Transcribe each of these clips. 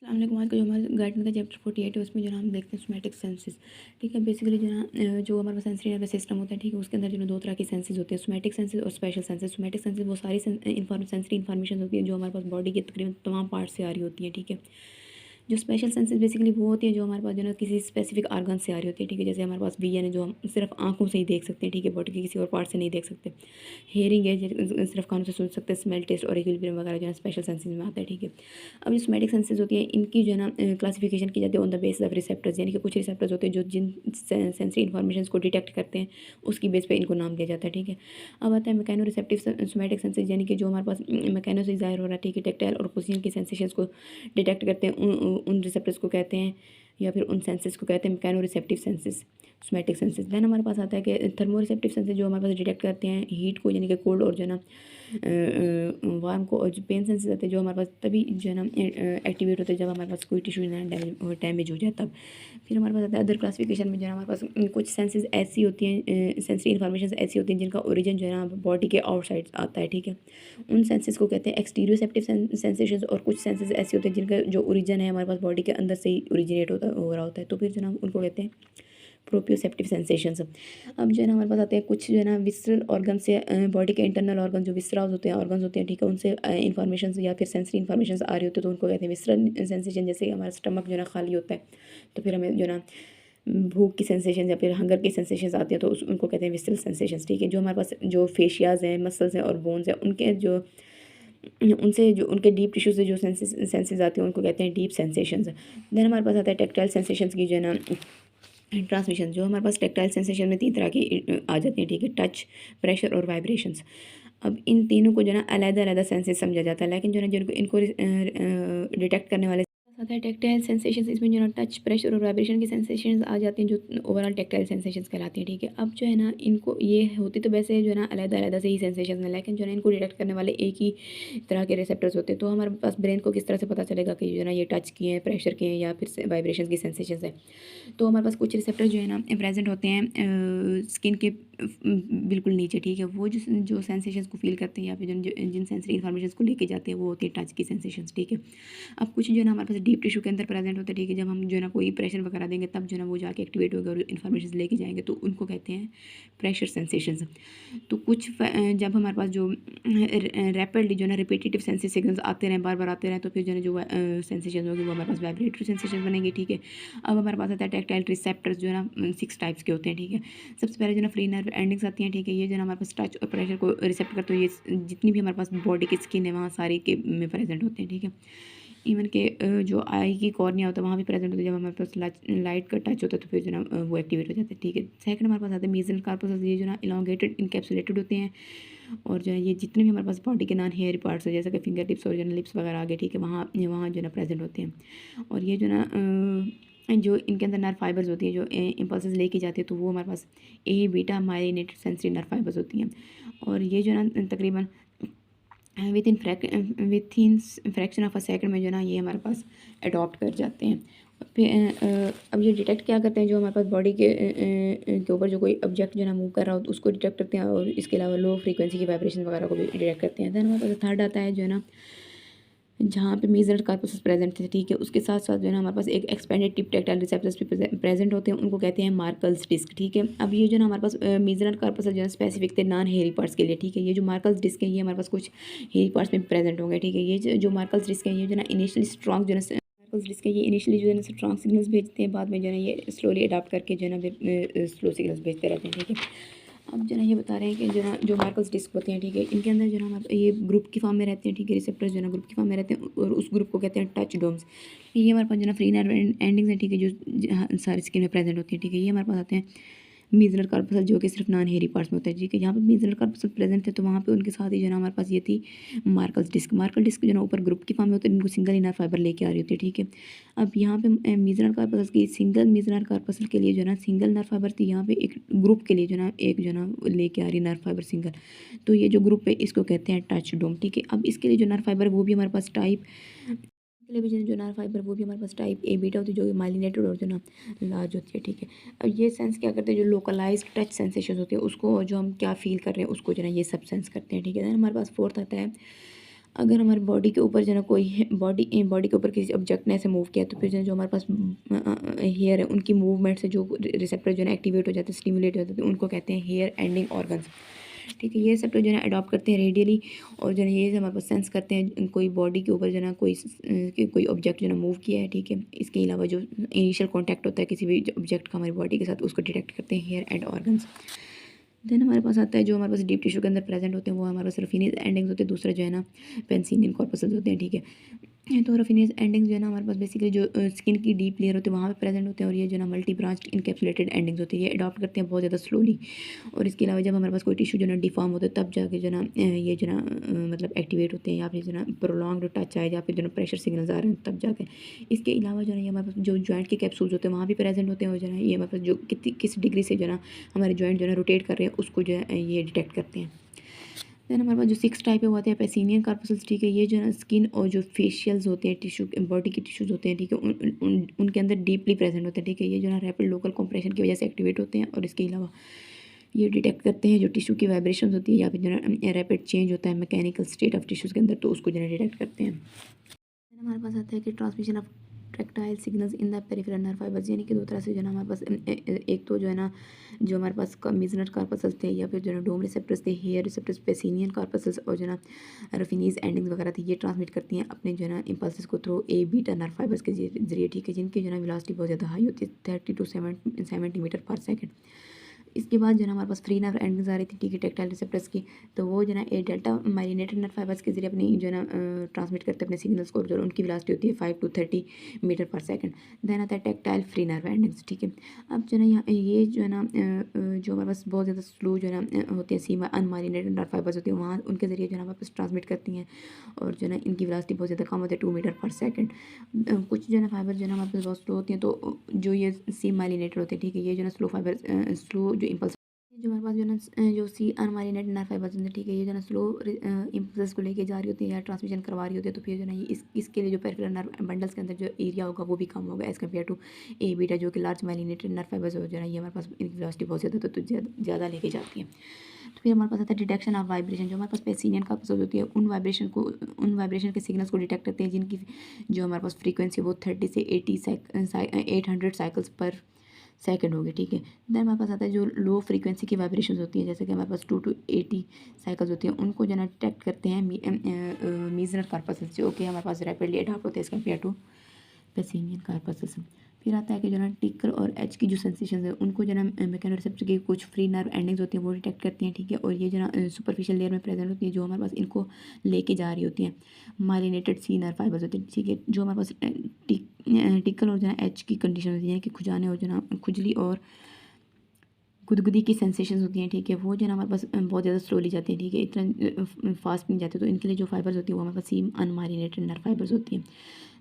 अस्सलाम वालेकुम। आज का जो हमारा गार्डन का चैप्टर 48 है उसमें जो है हम देखते हैं सोमैटिक सेंसेस। ठीक है, बेसिकली जो है जो हमारे पास सेंसरी नर्वस सिस्टम होता है, ठीक है, उसके अंदर जो है दो तरह के सेंसेस होते हैं, सोमैटिक सेंसेस और स्पेशल सेंसेस। सोमैटिक सेंसेस वो सारी सेंसरी इन्फॉर्मेशन होती है जो हमारे पास बॉडी के तकरीबन तमाम पार्ट से आ रही होती है। ठीक है, जो स्पेशल सेंसेस बेसिकली वो होती है जो हमारे पास जो है किसी स्पेसिफिक आर्गन से आ रही होती है। ठीक है, जैसे हमारे पास विजन है जो हम सिर्फ आंखों से ही देख सकते हैं। ठीक है, बॉडी के किसी और पार्ट से नहीं देख सकते। हेयरिंग है सिर्फ कानों से सुन सकते हैं। स्मेल, टेस्ट और इक्विलिब्रियम वगैरह जो है स्पेशल सेंसेस में आता है। ठीक है, अब जो सोमैटिक सेंसेस होती है इनकी जो है क्लासिफिकेशन की जाती है on the base of receptors, यानी कि कुछ रिसेप्टर्स होते हैं जो जिन सेंसरी इन्फॉर्मेशन को डिटेक्ट करते हैं उसकी बेस पे इनको नाम दिया जाता है। ठीक है, अब आता है मैकेनो रिसेप्टिव सोमैटिक सेंसेस, यानी कि जो हमारे पास मैकेनो से जाहिर हो रहा है। ठीक है, टेक्टाइल और पोजिशन की सेंसेशंस को डिटेक्ट करते हैं उन रिसेप्टर्स को कहते हैं या फिर उन सेंसेस को कहते हैं mechanoreceptive senses, somatic senses. Then हमारे पास आता है कि थर्मो रिसेप्टिव सेंसेस जो हमारे पास डिटेक्ट करते हैं हीट को, यानी कि कोल्ड और जो है ना वार्म को, और जो पेन सेंसेस आते हैं जो हमारे पास तभी जो है ना एक्टिवेट होते हैं जब हमारे पास कोई टिश्यू डैमेज हो जाए तब। फिर हमारे पास आता है अदर क्लासिफिकेशन में जो है हमारे पास कुछ सेंसेस ऐसी होती हैं, सेंसरी इन्फॉर्मेशन ऐसी होती हैं जिनका ओरिजिन जो है ना बॉडी के आउटसाइड आता है। ठीक है, उन सेंसेस को कहते हैं एक्सटीरियोसेप्टिव सेंसेशंस, और कुछ सेंसेस ऐसे होते हैं जिनका जो ओरिजिन है हमारे पास बॉडी के अंदर से ही ओरिजिनेट हो रहा होता है, तो फिर जो है ना उनको कहते हैं प्रोप्रियोसेप्टिव सेंसेशंस। अब जो है ना हमारे पास आते हैं कुछ जो है ना विसरल ऑर्गन से, बॉडी के इंटरनल ऑर्गन जो विसराज होते हैं, ऑर्गन्स होते हैं, ठीक है, उनसे इन्फॉर्मेशन या फिर सेंसरी इन्फॉर्मेशन आ रही होती है तो उनको कहते हैं विसरल सेंसेशन। जैसे हमारा स्टमक जो है ना खाली होता है तो फिर हमें जो है ना भूख की सेंसेशन या फिर हंगर की सेंसेशंस आती हैं तो उनको कहते हैं विसरल सेंसेशंस। ठीक है, जो हमारे पास जो फेशियाज हैं, मसल्स हैं और बोन्स हैं, उनके जो उनसे जो उनके डीप टिश्यू से जो सेंसेस आती हैं उनको कहते हैं डीप सेंसेशंस। देन हमारे पास आता है टेक्टाइल सेंसेशंस की जो है ना ट्रांसमिशन। जो हमारे पास टेक्टाइल सेंसेशन में तीन तरह की आ जाती हैं। ठीक है, टच, प्रेशर और वाइब्रेशंस। अब इन तीनों को जो है ना अलग-अलग सेंसेस समझा जाता है, लेकिन जो है ना जिनको इनको डिटेक्ट करने वाले आता है टेक्टाइल सेंसेशंस। इसमें जो है ना टच, प्रेशर और वाइब्रेशन की सेंसेशंस आ जाती हैं जो ओवरऑल टेक्टाइल सेंसेशंस कहलाती हैं। ठीक है, अब जो है ना इनको ये होती तो वैसे जो है ना अलग-अलग से ही सेंसेशंस हैं, लेकिन जो है ना इनको डिटेक्ट करने वाले एक ही तरह के रिसेप्टर्स होते हैं। तो हमारे पास ब्रेन को किस तरह से पता चलेगा कि जो है ना ये टच की हैं, प्रेशर की हैं या फिर वाइब्रेशन की सेंसेशंस है। तो हमारे पास कुछ रिसेप्टर जो है ना प्रेजेंट होते हैं स्किन के बिल्कुल नीचे। ठीक है, वो जो सेंसेशंस को फील करते हैं या फिर जिन सेंसरी इन्फॉर्मेशन को लेके जाते हैं वो होती है टच की सेंसेशंस। ठीक है, अब कुछ जो है ना हमारे पास डीप टिश्यू के अंदर प्रेजेंट होता है। ठीक है, जब हम जो है ना कोई प्रेशर वगैरह देंगे तब जो है ना वो जाके एक्टिवेट होगा और इन्फॉर्मेशन लेके जाएंगे तो उनको कहते हैं प्रेशर सेंसेशंस। तो कुछ जब हमारे पास जो रैपिडली जो है ना रिपीटेटिव सेंसरी सिग्नल्स आते रहें, बार बार आते रहें, तो फिर जो है ना जो सेंसेशन होगी वो हमारे पास वाइब्रेटरी सेंसेशन बनेंगे। ठीक है, अब हमारे पास आता है टैक्टाइल रिसेप्टर्स जो है ना 6 टाइप्स के होते हैं। ठीक है, सबसे पहले जो है ना फ्री नर्व एंडिंग्स आती हैं। ठीक है, ये जो है ना हमारे पास टच और प्रेशर को रिसेप्ट करते हुए ये जितनी भी हमारे पास बॉडी की स्किन है वहाँ सारी के में प्रेजेंट होते हैं। ठीक है, इवन के जो आई की कॉर्निया होता है वहाँ भी प्रेजेंट होता है। जब हमारे पास लाइट का टच होता है तो फिर जो है ना वो एक्टिवेट हो जाता है। ठीक है, सेकंड हमारे पास आते हैं मीजल कार्पस, ये जो है ना इलांगेटेड इनकैप्सुलेटेड होते हैं, और जो है ये जितने भी हमारे पास बॉडी के नॉन हेयर पार्ट्स है जैसे कि फिंगर टिप्स और जो है लिप्स वगैरह आगे। ठीक है, वहाँ वहाँ जो है ना प्रेजेंट होते हैं, और ये जो ना जो इनके अंदर नर्व फाइबर्स होती हैं जो इम्पल्सेस लेके जाती है तो वो हमारे पास A beta myelinated sensory nerve fibers होती हैं, और ये जो ना तकरीबन within fraction of a second में जो ना ये हमारे पास अडॉप्ट कर जाते हैं। फिर अब ये डिटेक्ट क्या करते हैं, जो हमारे पास बॉडी के ऊपर जो कोई ऑब्जेक्ट जो है ना मूव कर रहा हो तो उसको डिटेक्ट करते हैं, और इसके अलावा लो फ्रीक्वेंसी की वाइब्रेशन वगैरह को भी डिटेक्ट करते हैं। देन हमारे पास थर्ड आता है जो है ना जहाँ पे मेजर कार्पस प्रेजेंट थे। ठीक है, उसके साथ साथ जो है ना हमारे पास एक एक्सपेंडेड टिप टैक्टाइल रिसेप्टर्स भी प्रेजेंट होते हैं, उनको कहते हैं मार्कल्स डिस्क। ठीक है, अब ये जो ना हमारे पास मेजर कार्पस जो है स्पेसिफिक थे नॉन हेयरी पार्ट्स के लिए। ठीक है, ये जो मार्कल्स डिस्क है ये हमारे पास कुछ हेयरी पार्ट्स में प्रेजेंट होंगे। ठीक है, ये जो मार्कल्स डिस्क है ये जो ना इनिशियली स्ट्रॉन्ग जो है मार्कल्स डिस्क है ये इनिशियली जो है ना स्ट्रॉन्ग सिग्नल्स भेजते हैं, बाद में जो है ना ये स्लोली अडाप्ट करके जो है ना फिर स्लो सिग्नल्स भेजते रहते हैं। ठीक है, अब जो है ना ये बता रहे हैं कि जो ना जो मार्कल्स डिस्क होते हैं, ठीक है, इनके अंदर जो ना ये ग्रुप की फॉर्म में रहते हैं। ठीक है, रिसेप्टर्स जो ना ग्रुप की फॉर्म में रहते हैं और उस ग्रुप को कहते हैं टच डोम्स। ये हमारे पास जो ना फ्री नर्व एंडिंग्स हैं। ठीक है, जो सारी स्किन में प्रेजेंट होती है। ठीक है, ये हमारे पास आते हैं मीजनर कार्पसल जो कि सिर्फ नॉन हेयरी पार्ट्स में होता है। ठीक है, यहाँ पे मीजनर कार्पसल प्रेजेंट है तो वहाँ पे उनके साथ ही जो ना हमारे पास ये थी मार्कल डिस्क जो ना ऊपर ग्रुप की फॉर्म में होते हैं, इनको सिंगल इनर फाइबर लेके आ रही होती है। ठीक है, अब यहाँ पे मीजनर कार्पसल की सिंगल मीजनर कार्पसल के लिए जो ना सिंगल नर्व फाइबर थी, यहाँ पे एक ग्रुप के लिए जो ना एक जो ना लेके आ रही नर्व फाइबर सिंगल, तो ये जो ग्रुप है इसको कहते हैं टच डोम। ठीक है, अब इसके लिए जो नर्व फाइबर वो भी हमारे पास टाइप के लिए भी जो नर्व फाइबर वो भी हमारे पास टाइप ए बीटा होती है जो कि माइलिनेटेड और जो ना लार्ज होती है। ठीक है, अब ये सेंस क्या करते हैं, जो लोकलाइज्ड टच सेंसेशन होती है उसको, जो हम क्या फील कर रहे हैं उसको जो है ये सब सेंस करते हैं। ठीक है, देन हमारे पास फोर्थ आता है अगर हमारी बॉडी के ऊपर जो है ना कोई बॉडी बॉडी के ऊपर किसी ऑब्जेक्ट ने ऐसे मूव किया तो फिर जो हमारे पास हेयर है उनकी मूवमेंट से जो रिसेप्टर जो है एक्टिवेट हो जाते हैं, स्टिमुलेट हो जाते हैं, उनको कहते हैं हेयर एंडिंग ऑर्गन्स। ठीक है, ये रिसेप्टर जो है अडॉप्ट करते हैं रेडियली और जो है ये हमारे पास सेंस करते हैं कोई बॉडी के ऊपर जो है ना कोई ऑब्जेक्ट जो है मूव किया है। ठीक है, इसके अलावा जो इनिशियल कॉन्टैक्ट होता है किसी भी ऑब्जेक्ट का हमारी बॉडी के साथ उसको डिटेक्ट करते हैं हेयर एंड ऑर्गन्स। देन हमारे पास आता है जो हमारे पास डीप टिश्यू के अंदर प्रेजेंट होते हैं वो हमारे पास रफिनियस एंडिंग्स होते हैं, दूसरा जो है ना पेंसिनियन कॉर्पसेल्स होते हैं। ठीक है, तो रफिनियस एंडिंग्स जो है ना हमारे पास बेसिकली जो स्किन की डीप लेयर होती है वहाँ पे प्रेजेंट होते हैं और ये जो है ना मल्टी ब्रांच इनकैप्सुलेटेड एंडिंग्स होती है, ये अडॉप्ट करते हैं बहुत ज़्यादा स्लोली। और इसके अलावा जब हमारे पास कोई टिश्यू जो है ना डिफॉर्म होता है तब जाके जो है ना ये जो है ना मतलब एक्टिवेट होते हैं या फिर जो है ना प्रोलॉन्ग्ड टच आए या फिर जो है ना प्रेशर सिग्नल्स आ रहे हैं तब जाके। इसके अलावा जो है ना ये हमारे पास जो जॉइंट के कैप्सूल्स होते हैं वहाँ भी प्रेजेंट होते हैं और जो है ना ये हमारे पास जो किस डिग्री से जो है ना हमारे जॉइंट जो है ना रोटेट कर रहे हैं उसको जो है ये डिटेक्ट करते हैं। देन हमारे पास जो 6 टाइप है वो आते हैं पेसिनियन कार्पसल्स। ठीक है, ये जो है ना स्किन और जो फेशियल्स होते हैं टिश्यू बॉडी के टिश्यूज होते हैं। ठीक है, उनके अंदर डीपली प्रेजेंट होते हैं। ठीक है, ये जो है ना रैपिड लोकल कंप्रेशन की वजह से एक्टिवेट होते हैं और इसके अलावा ये डिटेक्ट करते हैं जो टिश्यू की वाइब्रेशन होती है या फिर जो है रैपिड चेंज होता है मैकेनिकल स्टेट ऑफ टिश्यूज़ के अंदर तो उसको जो है डिटेक्ट करते हैं। Then हमारे पास आता है कि transmission of tactile signals in the peripheral nerve fibers, यानी कि दो तरह से जो है ना हमारे पास एक तो जो है ना जो हमारे पास मीजनर कार्पसल्स थे या फिर जो है ना डोम रिसेप्टर्स थे, हेयर रिसेप्टर्स, पेसिनियन कार्पसल्स और जो है ना रफिनीज एंडिंग्स वगैरह थी, ये ट्रांसमिट करती हैं अपने जो है ना इम्पल्सेस को through a beta nerve fibres के जरिए। ठीक है, जिनकी जो है ना वेलोसिटी बहुत ज़्यादा हाई होती है 30 to 70 मीटर पर सेकेंड। इसके बाद जो है ना हमारे पास फ्री नर्व एंडिंग्स आ रही थी। ठीक है, टेक्टाइल रिसेप्टर्स की, तो वो जो है ना ए डेल्टा माइलिनेटेड नर्व फाइबर्स के जरिए अपनी जो है ना ट्रांसमिट करते हैं अपने सिग्नल्स को, जो उनकी वेलोसिटी होती है 5 to 30 मीटर पर सेकंड। देन आता है टेक्टाइल फ्री नर्व एंडिंग्स। ठीक है, अब जो है ना यहाँ ये जो है ना जो हमारे पास बहुत ज़्यादा स्लो जो है ना होते हैं सीमा अनमाइलिनेटेड नर्व फाइबर्स होती है वहाँ उनके जरिए जो है ना हमारे पास ट्रांसमिट करती हैं और जो है ना इनकी वेलोसिटी बहुत ज़्यादा कम होती है 2 मीटर पर सेकंड। कुछ जो है ना फाइबर जो है ना हमारे पास बहुत स्लो होती हैं तो जो ये सी माइलिनेटेड होते हैं। ठीक है, ये जो है ना स्लो फाइबर स्लो जो इम्पल्स जो हमारे पास जो है ना जो सी अनमाइलिनेटेड नर्व फाइबर्स होते हैं। ठीक है, ये जो है ना स्लो इम्पल्स को लेके जा रही होती है या ट्रांसमिशन करवा रही होती है तो फिर जो है ना ये इसके लिए जो पेरिफेरल नर्व बंडल्स के अंदर जो एरिया होगा वो भी कम होगा as compare to a beta जो कि लार्ज माइलिनेटेड नर्व फाइबर्स हो जो है ना ये हमारे पास इनकी वेलोसिटी बहुत ज़्यादा तो ज़्यादा लेके जाती है। तो फिर हमारे पास आता है डिटेक्शन ऑफ वाइब्रेशन, जो हमारे पास पेसिनियन कार्पसल्स होती है उन वाइब्रेशन के सिग्नल्स को डिटेक्ट करते हैं जिनकी जो हमारे पास फ्रीक्वेंसी वो 30 से 800 साइकिल्स पर सेकंड होगी। ठीक है, देन हमारे पास आता है जो लो फ्रीक्वेंसी की वाइब्रेशंस होती हैं जैसे कि हमारे पास 2 to 80 साइकिल्स होती हैं, उनको जो है ना डिटेक्ट करते हैं मीजनर कार्पसल्स जो कि हमारे पास रैपिडली अडॉप्ट होते हैं एज कम्पेयर टू पेसिनियन कार्पसल्स। फिर आता है कि जो ना टिकर और एच की जो सेंसेशन है उनको जो ना मैकेनोरिसेप्टर की कुछ फ्री नर्व एंडिंग्स होती हैं वो डिटेक्ट करती हैं। ठीक है, और ये जो ना सुपरफिशियल लेयर में प्रेजेंट होती है जो हमारे पास इनको लेके जा रही होती हैं माइलिनेटेड सी नर्व फाइबर्स होती हैं। ठीक है, जो हमारे पास टिकल और जो ना एच की कंडीशन होती है कि खुजाने और जो ना खुजली और गुदगुदी की सेंसेशंस होती हैं। ठीक है, वो जो है ना हमारे पास बहुत ज़्यादा स्लोली जाती है। ठीक है, इतना फास्ट नहीं जाते तो इनके लिए जो फाइबर्स होती है वो हमारे पास सीम अनमाइलिनेटेड नर्व फाइबर्स होती हैं।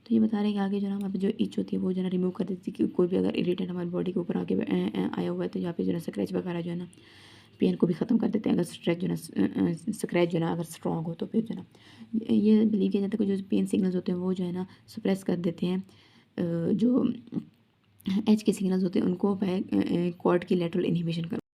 तो ये बता रहे हैं कि आगे जो है ना हमारे पास जो इच होती है वो जो है ना रिमूव कर देती है कि कोई भी अगर इरिटेट हमारी बॉडी के ऊपर आके आया हुआ है तो यहाँ पे जो है ना स्क्रैच वगैरह जो है ना पेन को भी ख़त्म कर देते हैं अगर स्ट्रेच जो है ना स्क्रैच जो है ना अगर स्ट्रॉन्ग हो तो फिर जो है ना ये बिलीव किया जाता है कि जो पेन सिग्नल्स होते हैं वो जो है ना सप्रेस कर देते हैं जो एच के सिग्नल्स होते हैं उनको कॉर्ड की लेटरल इनहिबिशन कर